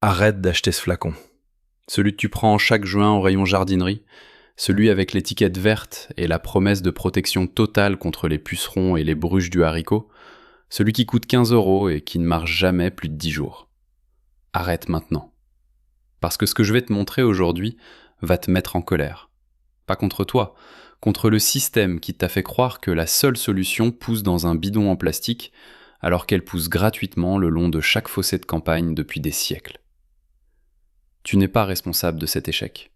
Arrête d'acheter ce flacon. Celui que tu prends chaque juin au rayon jardinerie, celui avec l'étiquette verte et la promesse de protection totale contre les pucerons et les bruches du haricot, celui qui coûte 15 € et qui ne marche jamais plus de 10 jours. Arrête maintenant. Parce que ce que je vais te montrer aujourd'hui va te mettre en colère. Pas contre toi, contre le système qui t'a fait croire que la seule solution pousse dans un bidon en plastique, alors qu'elle pousse gratuitement le long de chaque fossé de campagne depuis des siècles. Tu n'es pas responsable de cet échec.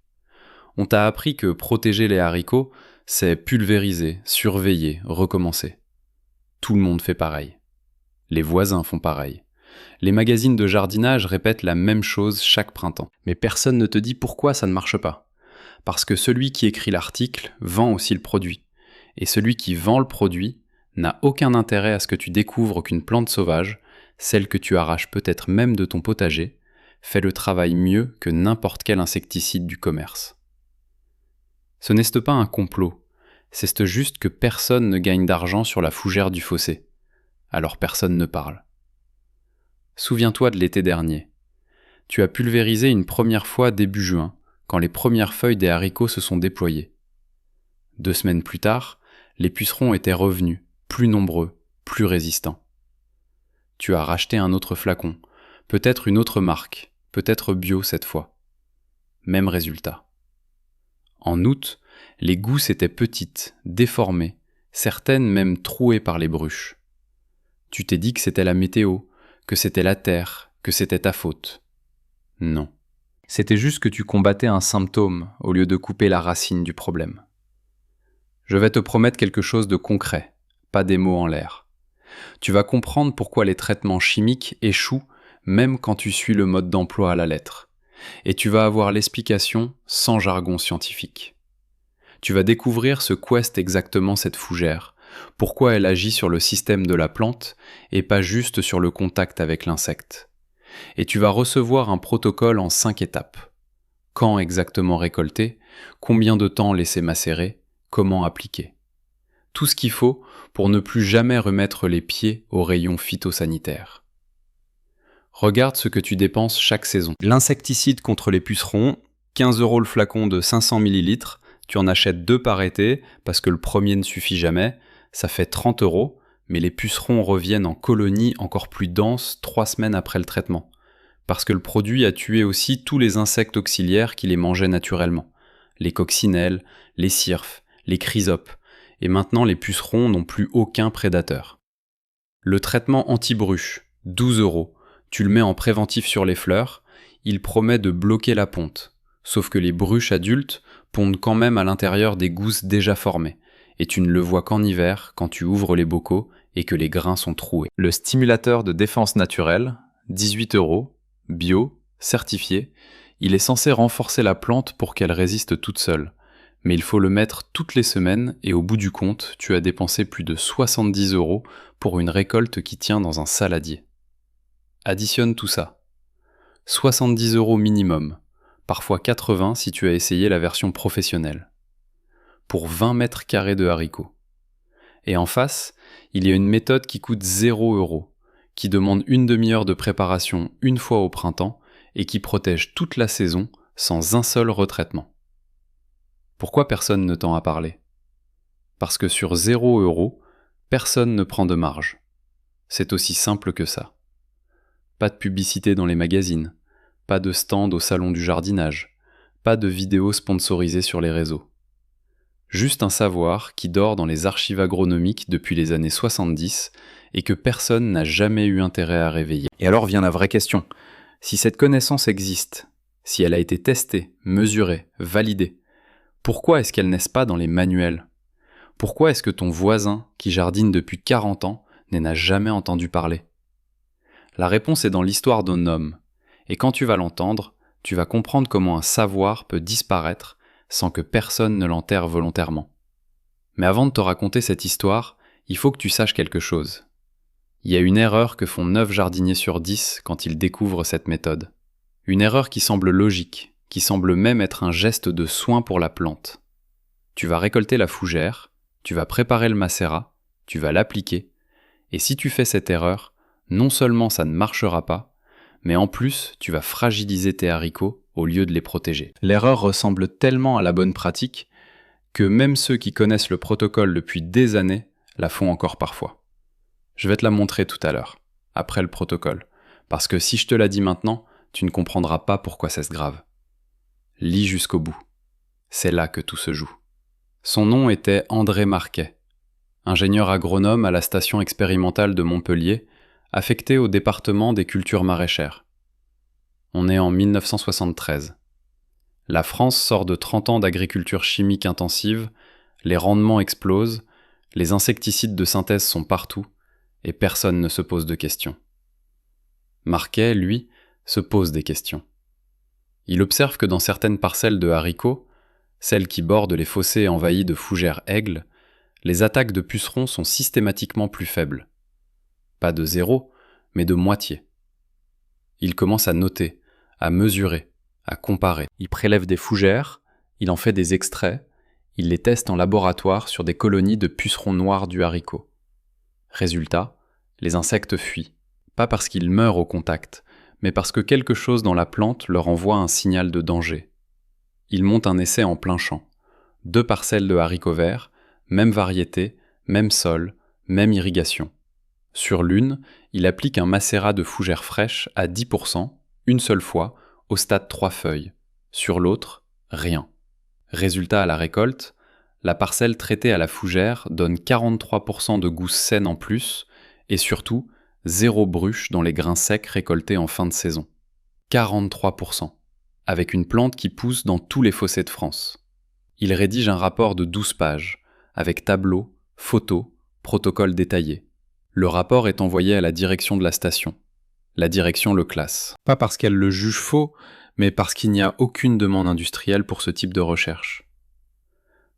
On t'a appris que protéger les haricots, c'est pulvériser, surveiller, recommencer. Tout le monde fait pareil. Les voisins font pareil. Les magazines de jardinage répètent la même chose chaque printemps. Mais personne ne te dit pourquoi ça ne marche pas. Parce que celui qui écrit l'article vend aussi le produit. Et celui qui vend le produit n'a aucun intérêt à ce que tu découvres qu'une plante sauvage, celle que tu arraches peut-être même de ton potager, fait le travail mieux que n'importe quel insecticide du commerce. Ce n'est pas un complot, c'est juste que personne ne gagne d'argent sur la fougère du fossé. Alors personne ne parle. Souviens-toi de l'été dernier. Tu as pulvérisé une première fois début juin, quand les premières feuilles des haricots se sont déployées. 2 semaines plus tard, les pucerons étaient revenus, plus nombreux, plus résistants. Tu as racheté un autre flacon, peut-être une autre marque, peut-être bio cette fois. Même résultat. En août, les gousses étaient petites, déformées, certaines même trouées par les bruches. Tu t'es dit que c'était la météo, que c'était la terre, que c'était ta faute. Non. C'était juste que tu combattais un symptôme au lieu de couper la racine du problème. Je vais te promettre quelque chose de concret, pas des mots en l'air. Tu vas comprendre pourquoi les traitements chimiques échouent même quand tu suis le mode d'emploi à la lettre. Et tu vas avoir l'explication sans jargon scientifique. Tu vas découvrir ce qu'est exactement cette fougère, pourquoi elle agit sur le système de la plante et pas juste sur le contact avec l'insecte. Et tu vas recevoir un protocole en 5 étapes. Quand exactement récolter, combien de temps laisser macérer, comment appliquer. Tout ce qu'il faut pour ne plus jamais remettre les pieds au rayon phytosanitaire. Regarde ce que tu dépenses chaque saison. L'insecticide contre les pucerons, 15 € le flacon de 500 ml, tu en achètes 2 par été parce que le premier ne suffit jamais, ça fait 30 €, mais les pucerons reviennent en colonie encore plus dense 3 semaines après le traitement. Parce que le produit a tué aussi tous les insectes auxiliaires qui les mangeaient naturellement. Les coccinelles, les cirfes, les chrysopes, et maintenant les pucerons n'ont plus aucun prédateur. Le traitement anti-bruche, 12 €. Tu le mets en préventif sur les fleurs, il promet de bloquer la ponte. Sauf que les bruches adultes pondent quand même à l'intérieur des gousses déjà formées, et tu ne le vois qu'en hiver quand tu ouvres les bocaux et que les grains sont troués. Le stimulateur de défense naturelle, 18 €, bio, certifié, il est censé renforcer la plante pour qu'elle résiste toute seule. Mais il faut le mettre toutes les semaines et au bout du compte, tu as dépensé plus de 70 € pour une récolte qui tient dans un saladier. Additionne tout ça. 70 € minimum, parfois 80 si tu as essayé la version professionnelle. Pour 20 mètres carrés de haricots. Et en face, il y a une méthode qui coûte 0 €, qui demande une demi-heure de préparation une fois au printemps et qui protège toute la saison sans un seul retraitement. Pourquoi personne ne t'en a parlé ? Parce que sur 0 €, personne ne prend de marge. C'est aussi simple que ça. Pas de publicité dans les magazines, pas de stand au salon du jardinage, pas de vidéos sponsorisées sur les réseaux. Juste un savoir qui dort dans les archives agronomiques depuis les années 70 et que personne n'a jamais eu intérêt à réveiller. Et alors vient la vraie question. Si cette connaissance existe, si elle a été testée, mesurée, validée, pourquoi est-ce qu'elle n'est pas dans les manuels ? Pourquoi est-ce que ton voisin, qui jardine depuis 40 ans, n'en a jamais entendu parler ? La réponse est dans l'histoire d'un homme, et quand tu vas l'entendre, tu vas comprendre comment un savoir peut disparaître sans que personne ne l'enterre volontairement. Mais avant de te raconter cette histoire, il faut que tu saches quelque chose. Il y a une erreur que font 9 jardiniers sur 10 quand ils découvrent cette méthode. Une erreur qui semble logique, qui semble même être un geste de soin pour la plante. Tu vas récolter la fougère, tu vas préparer le macérat, tu vas l'appliquer, et si tu fais cette erreur, non seulement ça ne marchera pas, mais en plus, tu vas fragiliser tes haricots au lieu de les protéger. L'erreur ressemble tellement à la bonne pratique que même ceux qui connaissent le protocole depuis des années la font encore parfois. Je vais te la montrer tout à l'heure, après le protocole, parce que si je te la dis maintenant, tu ne comprendras pas pourquoi c'est grave. Lis jusqu'au bout. C'est là que tout se joue. Son nom était André Marquet, ingénieur agronome à la station expérimentale de Montpellier, affecté au département des cultures maraîchères. On est en 1973. La France sort de 30 ans d'agriculture chimique intensive, les rendements explosent, les insecticides de synthèse sont partout, et personne ne se pose de questions. Marquet, lui, se pose des questions. Il observe que dans certaines parcelles de haricots, celles qui bordent les fossés envahis de fougères aigles, les attaques de pucerons sont systématiquement plus faibles. Pas de zéro, mais de moitié. Il commence à noter, à mesurer, à comparer. Il prélève des fougères, il en fait des extraits, il les teste en laboratoire sur des colonies de pucerons noirs du haricot. Résultat, les insectes fuient. Pas parce qu'ils meurent au contact, mais parce que quelque chose dans la plante leur envoie un signal de danger. Il monte un essai en plein champ. 2 parcelles de haricots verts, même variété, même sol, même irrigation. Sur l'une, il applique un macérat de fougères fraîches à 10%, une seule fois, au stade 3 feuilles. Sur l'autre, rien. Résultat à la récolte, la parcelle traitée à la fougère donne 43% de gousses saines en plus, et surtout, 0 bruche dans les grains secs récoltés en fin de saison. 43%, avec une plante qui pousse dans tous les fossés de France. Il rédige un rapport de 12 pages, avec tableaux, photos, protocole détaillé. Le rapport est envoyé à la direction de la station. La direction le classe. Pas parce qu'elle le juge faux, mais parce qu'il n'y a aucune demande industrielle pour ce type de recherche.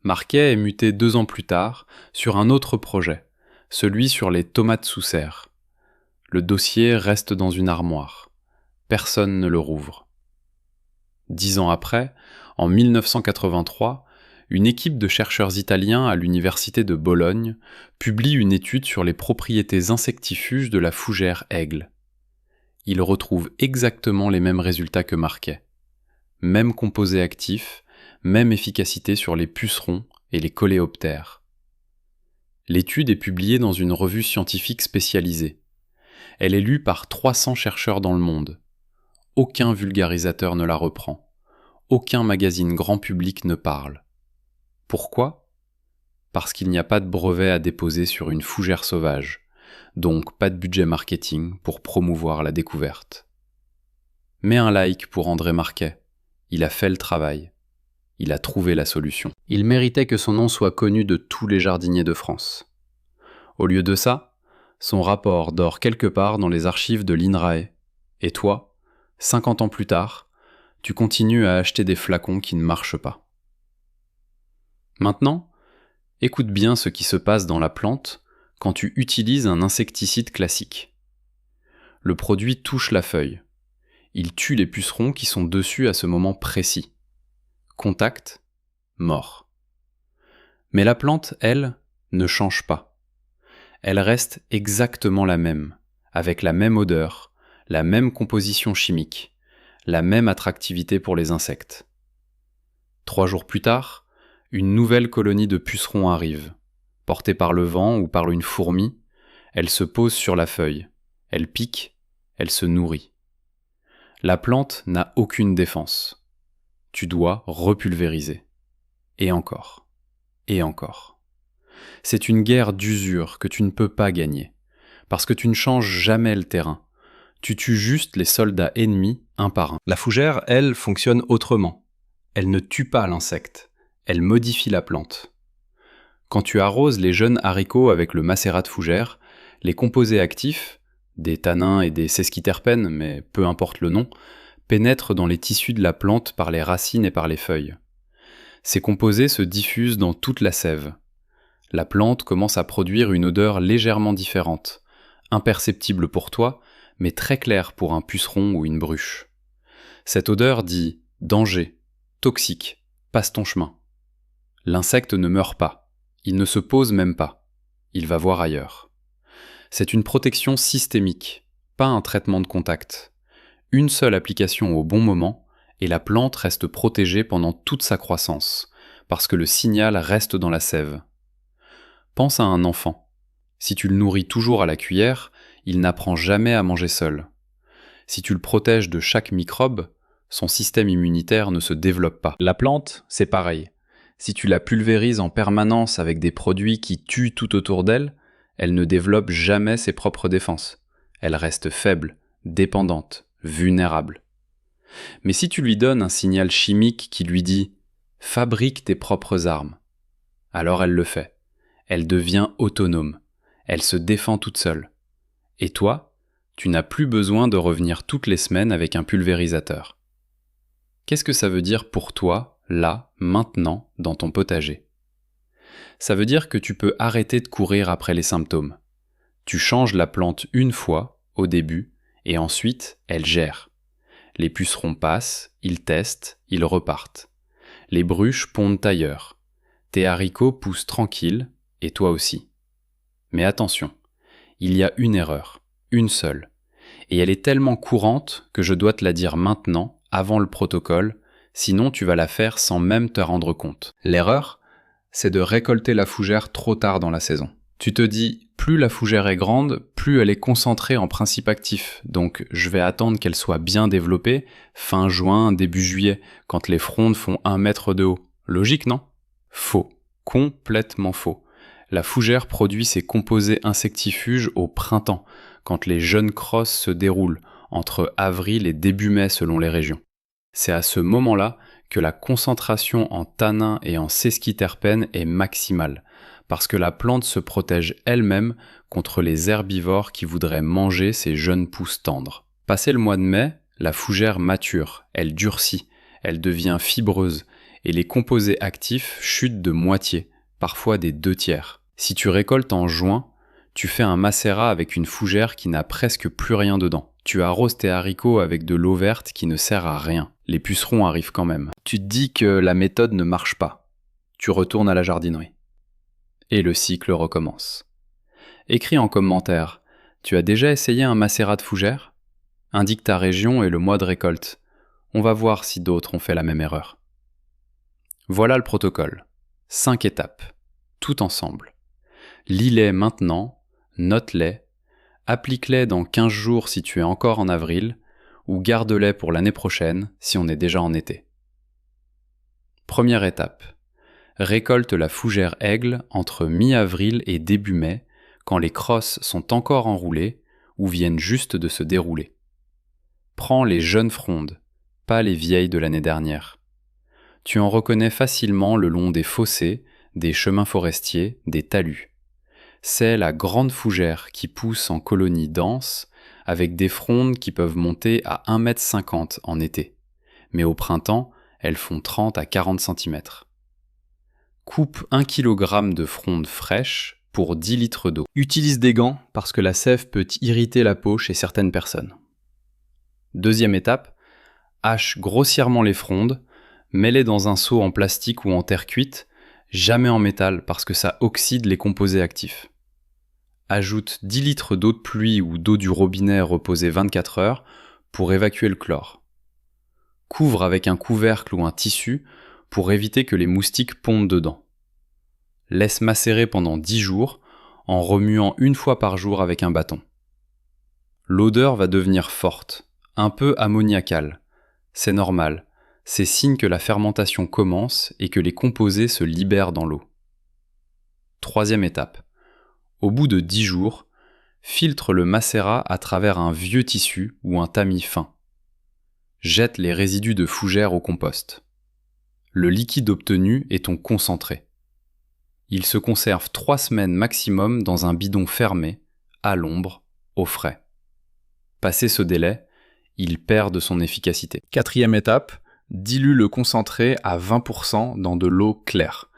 Marquet est muté 2 ans plus tard sur un autre projet, celui sur les tomates sous serre. Le dossier reste dans une armoire. Personne ne le rouvre. 10 ans après, en 1983, une équipe de chercheurs italiens à l'université de Bologne publie une étude sur les propriétés insectifuges de la fougère aigle. Ils retrouvent exactement les mêmes résultats que Marquet. Même composé actif, même efficacité sur les pucerons et les coléoptères. L'étude est publiée dans une revue scientifique spécialisée. Elle est lue par 300 chercheurs dans le monde. Aucun vulgarisateur ne la reprend. Aucun magazine grand public ne parle. Pourquoi ? Parce qu'il n'y a pas de brevet à déposer sur une fougère sauvage, donc pas de budget marketing pour promouvoir la découverte. Mets un like pour André Marquet. Il a fait le travail. Il a trouvé la solution. Il méritait que son nom soit connu de tous les jardiniers de France. Au lieu de ça, son rapport dort quelque part dans les archives de l'INRAE. Et toi, 50 ans plus tard, tu continues à acheter des flacons qui ne marchent pas. Maintenant, écoute bien ce qui se passe dans la plante quand tu utilises un insecticide classique. Le produit touche la feuille. Il tue les pucerons qui sont dessus à ce moment précis. Contact, mort. Mais la plante, elle, ne change pas. Elle reste exactement la même, avec la même odeur, la même composition chimique, la même attractivité pour les insectes. 3 jours plus tard, une nouvelle colonie de pucerons arrive. Portée par le vent ou par une fourmi, elle se pose sur la feuille, elle pique, elle se nourrit. La plante n'a aucune défense. Tu dois repulvériser. Et encore. Et encore. C'est une guerre d'usure que tu ne peux pas gagner, parce que tu ne changes jamais le terrain. Tu tues juste les soldats ennemis un par un. La fougère, elle, fonctionne autrement. Elle ne tue pas l'insecte, elle modifie la plante. Quand tu arroses les jeunes haricots avec le macérat de fougère, les composés actifs, des tanins et des sesquiterpènes, mais peu importe le nom, pénètrent dans les tissus de la plante par les racines et par les feuilles. Ces composés se diffusent dans toute la sève. La plante commence à produire une odeur légèrement différente, imperceptible pour toi, mais très claire pour un puceron ou une bruche. Cette odeur dit « danger »,« toxique »,« passe ton chemin ». L'insecte ne meurt pas, il ne se pose même pas, il va voir ailleurs. C'est une protection systémique, pas un traitement de contact. Une seule application au bon moment, et la plante reste protégée pendant toute sa croissance, parce que le signal reste dans la sève. Pense à un enfant. Si tu le nourris toujours à la cuillère, il n'apprend jamais à manger seul. Si tu le protèges de chaque microbe, son système immunitaire ne se développe pas. La plante, c'est pareil. Si tu la pulvérises en permanence avec des produits qui tuent tout autour d'elle, elle ne développe jamais ses propres défenses. Elle reste faible, dépendante, vulnérable. Mais si tu lui donnes un signal chimique qui lui dit « fabrique tes propres armes », alors elle le fait. Elle devient autonome. Elle se défend toute seule. Et toi, tu n'as plus besoin de revenir toutes les semaines avec un pulvérisateur. Qu'est-ce que ça veut dire pour toi, là, maintenant, dans ton potager ? Ça veut dire que tu peux arrêter de courir après les symptômes. Tu changes la plante une fois, au début, et ensuite, elle gère. Les pucerons passent, ils testent, ils repartent. Les bruches pondent ailleurs. Tes haricots poussent tranquilles, et toi aussi. Mais attention, il y a une erreur, une seule. Et elle est tellement courante que je dois te la dire maintenant, avant le protocole, sinon tu vas la faire sans même te rendre compte. L'erreur, c'est de récolter la fougère trop tard dans la saison. Tu te dis, plus la fougère est grande, plus elle est concentrée en principe actif, donc je vais attendre qu'elle soit bien développée, fin juin, début juillet, quand les frondes font 1 mètre de haut. Logique, non ? Faux. Complètement faux. La fougère produit ses composés insectifuges au printemps, quand les jeunes crosses se déroulent, entre avril et début mai selon les régions. C'est à ce moment-là que la concentration en tanins et en sesquiterpènes est maximale, parce que la plante se protège elle-même contre les herbivores qui voudraient manger ses jeunes pousses tendres. Passé le mois de mai, la fougère mature, elle durcit, elle devient fibreuse, et les composés actifs chutent de moitié, parfois des 2/3. Si tu récoltes en juin, tu fais un macérat avec une fougère qui n'a presque plus rien dedans. Tu arroses tes haricots avec de l'eau verte qui ne sert à rien. Les pucerons arrivent quand même. Tu te dis que la méthode ne marche pas. Tu retournes à la jardinerie. Et le cycle recommence. Écris en commentaire, tu as déjà essayé un macérat de fougère ? Indique ta région et le mois de récolte. On va voir si d'autres ont fait la même erreur. Voilà le protocole. 5 étapes. Tout ensemble. Lis-les maintenant, note-les, applique-les dans 15 jours si tu es encore en avril, ou garde-les pour l'année prochaine si on est déjà en été. Première étape. Récolte la fougère aigle entre mi-avril et début mai, quand les crosses sont encore enroulées ou viennent juste de se dérouler. Prends les jeunes frondes, pas les vieilles de l'année dernière. Tu en reconnais facilement le long des fossés, des chemins forestiers, des talus. C'est la grande fougère qui pousse en colonies denses, avec des frondes qui peuvent monter à 1,50 m en été. Mais au printemps, elles font 30 à 40 cm. Coupe 1 kg de frondes fraîches pour 10 litres d'eau. Utilise des gants parce que la sève peut irriter la peau chez certaines personnes. Deuxième étape, hache grossièrement les frondes, mets-les dans un seau en plastique ou en terre cuite, jamais en métal parce que ça oxyde les composés actifs. Ajoute 10 litres d'eau de pluie ou d'eau du robinet reposée 24 heures pour évacuer le chlore. Couvre avec un couvercle ou un tissu pour éviter que les moustiques pondent dedans. Laisse macérer pendant 10 jours en remuant 1 fois par jour avec un bâton. L'odeur va devenir forte, un peu ammoniacale. C'est normal, c'est signe que la fermentation commence et que les composés se libèrent dans l'eau. Troisième étape. Au bout de 10 jours, filtre le macérat à travers un vieux tissu ou un tamis fin. Jette les résidus de fougère au compost. Le liquide obtenu est ton concentré. Il se conserve 3 semaines maximum dans un bidon fermé, à l'ombre, au frais. Passé ce délai, il perd de son efficacité. Quatrième étape, dilue le concentré à 20% dans de l'eau claire.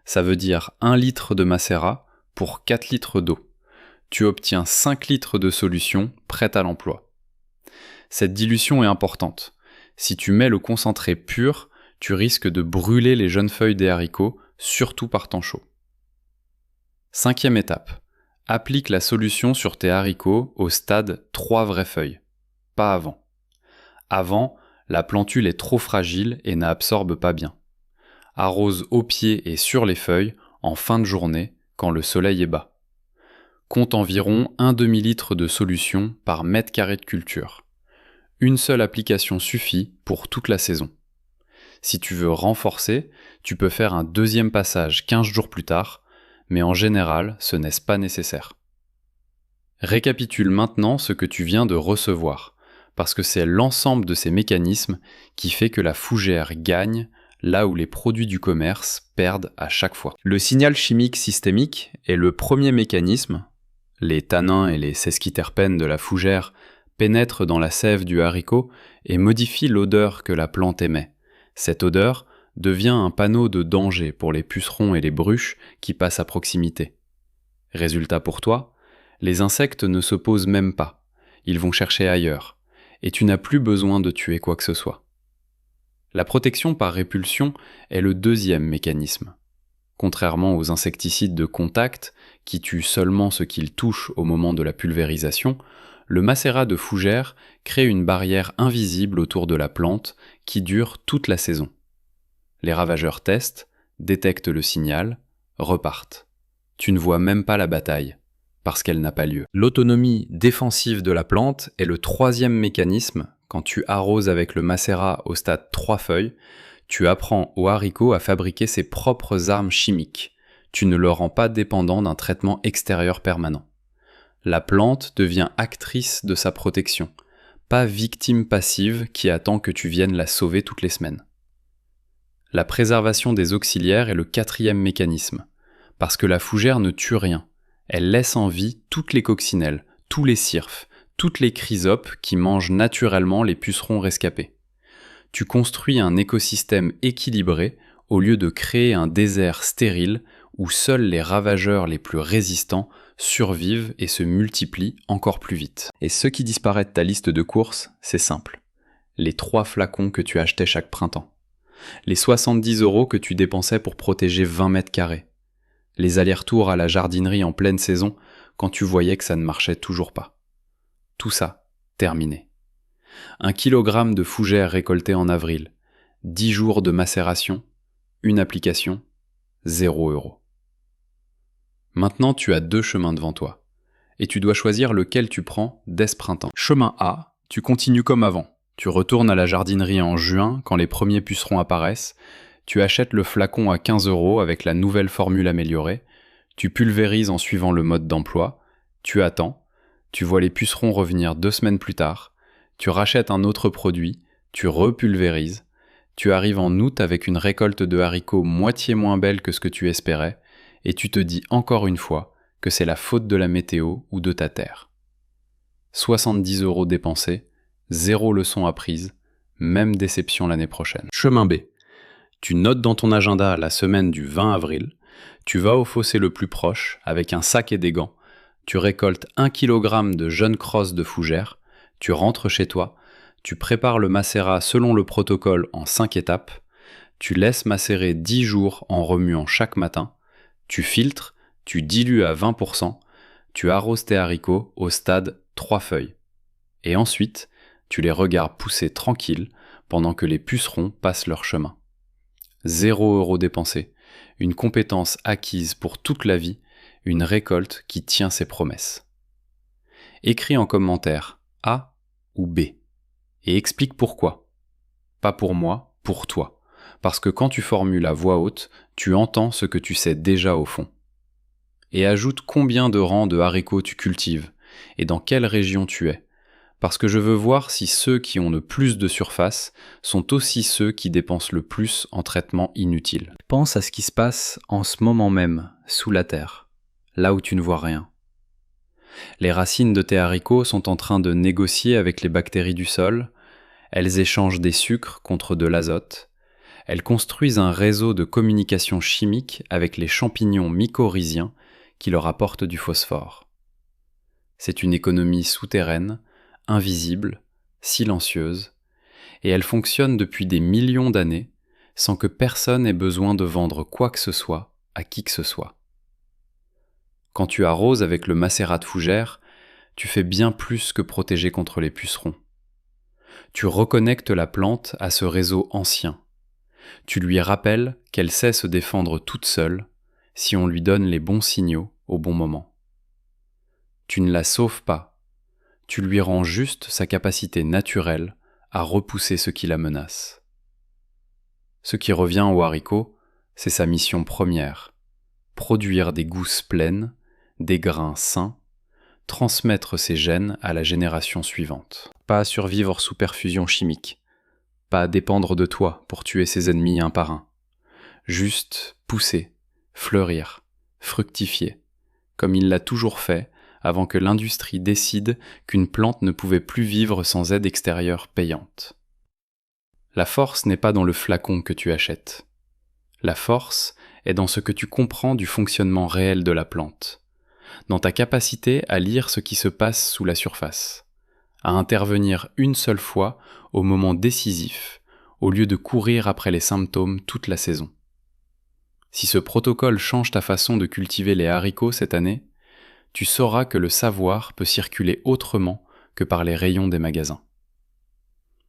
Ça veut dire 1 litre de macérat pour 4 litres d'eau. Tu obtiens 5 litres de solution prête à l'emploi. Cette dilution est importante. Si tu mets le concentré pur, tu risques de brûler les jeunes feuilles des haricots, surtout par temps chaud. Cinquième étape. Applique la solution sur tes haricots au stade 3 vraies feuilles. Pas avant. Avant, la plantule est trop fragile et n'absorbe pas bien. Arrose au pied et sur les feuilles en fin de journée quand le soleil est bas. Compte environ 1 demi-litre de solution par mètre carré de culture. Une seule application suffit pour toute la saison. Si tu veux renforcer, tu peux faire un deuxième passage 15 jours plus tard, mais en général, ce n'est pas nécessaire. Récapitule maintenant ce que tu viens de recevoir, parce que c'est l'ensemble de ces mécanismes qui fait que la fougère gagne là où les produits du commerce perdent à chaque fois. Le signal chimique systémique est le premier mécanisme. Les tanins et les sesquiterpènes de la fougère pénètrent dans la sève du haricot et modifient l'odeur que la plante émet. Cette odeur devient un panneau de danger pour les pucerons et les bruches qui passent à proximité. Résultat pour toi, les insectes ne s'opposent même pas, ils vont chercher ailleurs, et tu n'as plus besoin de tuer quoi que ce soit. La protection par répulsion est le deuxième mécanisme. Contrairement aux insecticides de contact, qui tuent seulement ce qu'ils touchent au moment de la pulvérisation, le macérat de fougère crée une barrière invisible autour de la plante qui dure toute la saison. Les ravageurs testent, détectent le signal, repartent. Tu ne vois même pas la bataille, parce qu'elle n'a pas lieu. L'autonomie défensive de la plante est le troisième mécanisme. Quand tu arroses avec le macérat au stade 3 feuilles, tu apprends au haricot à fabriquer ses propres armes chimiques. Tu ne le rends pas dépendant d'un traitement extérieur permanent. La plante devient actrice de sa protection, pas victime passive qui attend que tu viennes la sauver toutes les semaines. La préservation des auxiliaires est le quatrième mécanisme, parce que la fougère ne tue rien. Elle laisse en vie toutes les coccinelles, tous les cirfes, toutes les chrysopes qui mangent naturellement les pucerons rescapés. Tu construis un écosystème équilibré au lieu de créer un désert stérile où seuls les ravageurs les plus résistants survivent et se multiplient encore plus vite. Et ce qui disparaît de ta liste de courses, c'est simple. Les 3 flacons que tu achetais chaque printemps. Les 70 € que tu dépensais pour protéger 20 mètres carrés. Les allers-retours à la jardinerie en pleine saison quand tu voyais que ça ne marchait toujours pas. Tout ça, terminé. 1 kilogramme de fougère récoltée en avril, 10 jours de macération, une application, 0 €. Maintenant, tu as 2 chemins devant toi, et tu dois choisir lequel tu prends dès ce printemps. Chemin A, tu continues comme avant. Tu retournes à la jardinerie en juin quand les premiers pucerons apparaissent, tu achètes le flacon à 15 € avec la nouvelle formule améliorée, tu pulvérises en suivant le mode d'emploi, tu attends, tu vois les pucerons revenir 2 semaines plus tard, tu rachètes un autre produit, tu repulvérises, tu arrives en août avec une récolte de haricots moitié moins belle que ce que tu espérais, et tu te dis encore une fois que c'est la faute de la météo ou de ta terre. 70 € dépensés, 0 leçon apprise, même déception l'année prochaine. Chemin B. Tu notes dans ton agenda la semaine du 20 avril, tu vas au fossé le plus proche avec un sac et des gants, tu récoltes 1 kg de jeunes crosses de fougère, tu rentres chez toi, tu prépares le macérat selon le protocole en 5 étapes, tu laisses macérer 10 jours en remuant chaque matin, tu filtres, tu dilues à 20%, tu arroses tes haricots au stade 3 feuilles. Et ensuite, tu les regardes pousser tranquilles pendant que les pucerons passent leur chemin. 0 € dépensé, une compétence acquise pour toute la vie, une récolte qui tient ses promesses. Écris en commentaire A ou B et explique pourquoi. Pas pour moi, pour toi. Parce que quand tu formules à voix haute, tu entends ce que tu sais déjà au fond. Et ajoute combien de rangs de haricots tu cultives et dans quelle région tu es. Parce que je veux voir si ceux qui ont le plus de surface sont aussi ceux qui dépensent le plus en traitements inutiles. Pense à ce qui se passe en ce moment même, sous la terre, là où tu ne vois rien. Les racines de tes haricots sont en train de négocier avec les bactéries du sol, elles échangent des sucres contre de l'azote, elles construisent un réseau de communication chimique avec les champignons mycorhiziens qui leur apportent du phosphore. C'est une économie souterraine, invisible, silencieuse, et elle fonctionne depuis des millions d'années sans que personne ait besoin de vendre quoi que ce soit à qui que ce soit. Quand tu arroses avec le macérat de fougère, tu fais bien plus que protéger contre les pucerons. Tu reconnectes la plante à ce réseau ancien. Tu lui rappelles qu'elle sait se défendre toute seule si on lui donne les bons signaux au bon moment. Tu ne la sauves pas, tu lui rends juste sa capacité naturelle à repousser ce qui la menace. Ce qui revient au haricot, c'est sa mission première: produire des gousses pleines, des grains sains, transmettre ses gènes à la génération suivante. Pas survivre sous perfusion chimique, pas dépendre de toi pour tuer ses ennemis un par un. Juste pousser, fleurir, fructifier, comme il l'a toujours fait avant que l'industrie décide qu'une plante ne pouvait plus vivre sans aide extérieure payante. La force n'est pas dans le flacon que tu achètes. La force est dans ce que tu comprends du fonctionnement réel de la plante, dans ta capacité à lire ce qui se passe sous la surface, à intervenir une seule fois au moment décisif, au lieu de courir après les symptômes toute la saison. Si ce protocole change ta façon de cultiver les haricots cette année, tu sauras que le savoir peut circuler autrement que par les rayons des magasins.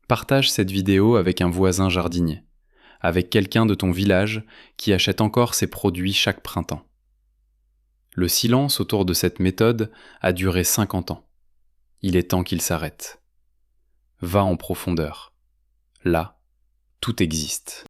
Partage cette vidéo avec un voisin jardinier, avec quelqu'un de ton village qui achète encore ses produits chaque printemps. Le silence autour de cette méthode a duré 50 ans. Il est temps qu'il s'arrête. Va en profondeur. Là, tout existe.